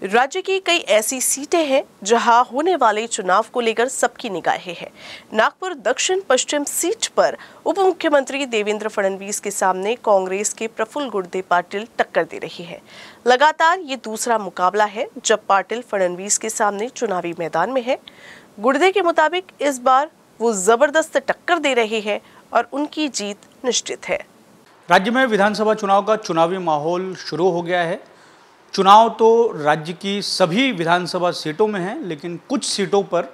राज्य की कई ऐसी सीटें हैं जहां होने वाले चुनाव को लेकर सबकी निगाहें हैं। नागपुर दक्षिण पश्चिम सीट पर उप मुख्यमंत्री देवेंद्र फडणवीस के सामने कांग्रेस के प्रफुल्ल गुर्दे पाटिल टक्कर दे रही है। लगातार ये दूसरा मुकाबला है जब पाटिल फडणवीस के सामने चुनावी मैदान में है। गुर्दे के मुताबिक इस बार वो जबरदस्त टक्कर दे रहे हैं और उनकी जीत निश्चित है। राज्य में विधानसभा चुनाव का चुनावी माहौल शुरू हो गया है। चुनाव तो राज्य की सभी विधानसभा सीटों में है, लेकिन कुछ सीटों पर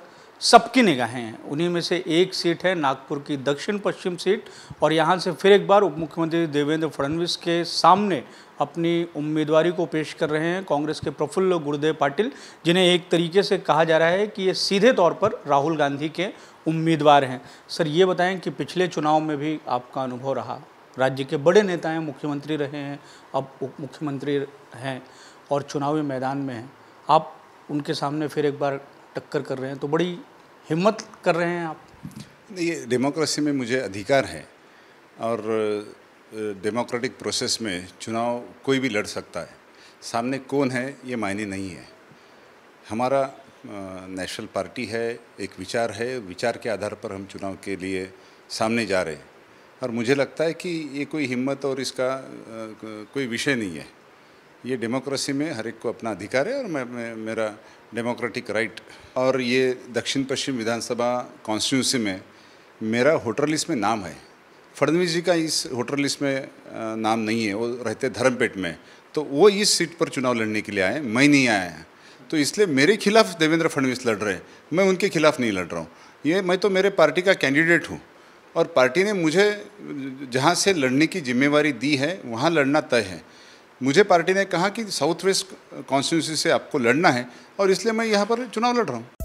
सबकी निगाहें हैं। उन्हीं में से एक सीट है नागपुर की दक्षिण पश्चिम सीट, और यहाँ से फिर एक बार उप मुख्यमंत्री देवेंद्र फडणवीस के सामने अपनी उम्मीदवारी को पेश कर रहे हैं कांग्रेस के प्रफुल्ल गुर्दे पाटिल, जिन्हें एक तरीके से कहा जा रहा है कि ये सीधे तौर पर राहुल गांधी के उम्मीदवार हैं। सर, ये बताएं कि पिछले चुनाव में भी आपका अनुभव रहा, राज्य के बड़े नेता हैं, मुख्यमंत्री रहे हैं, अब उप मुख्यमंत्री हैं और चुनावी मैदान में हैं, आप उनके सामने फिर एक बार टक्कर कर रहे हैं, तो बड़ी हिम्मत कर रहे हैं आप। ये डेमोक्रेसी में मुझे अधिकार है और डेमोक्रेटिक प्रोसेस में चुनाव कोई भी लड़ सकता है। सामने कौन है ये मायने नहीं है। हमारा नेशनल पार्टी है, एक विचार है, विचार के आधार पर हम चुनाव के लिए सामने जा रहे हैं और मुझे लगता है कि ये कोई हिम्मत और इसका कोई विषय नहीं है। ये डेमोक्रेसी में हर एक को अपना अधिकार है और मेरा डेमोक्रेटिक राइट। और ये दक्षिण पश्चिम विधानसभा कॉन्स्टिट्यूंसी में मेरा वोटर लिस्ट में नाम है। फडणवीस जी का इस वोटर लिस्ट में नाम नहीं है, वो रहते धर्मपेट में, तो वो इस सीट पर चुनाव लड़ने के लिए आए, मैं नहीं आया। तो इसलिए मेरे खिलाफ देवेंद्र फडणवीस लड़ रहे हैं, मैं उनके खिलाफ नहीं लड़ रहा हूँ। मैं तो मेरे पार्टी का कैंडिडेट हूँ और पार्टी ने मुझे जहाँ से लड़ने की जिम्मेवारी दी है वहाँ लड़ना तय है। मुझे पार्टी ने कहा कि साउथ वेस्ट कॉन्स्टिट्यूंसी से आपको लड़ना है और इसलिए मैं यहाँ पर चुनाव लड़ रहा हूँ।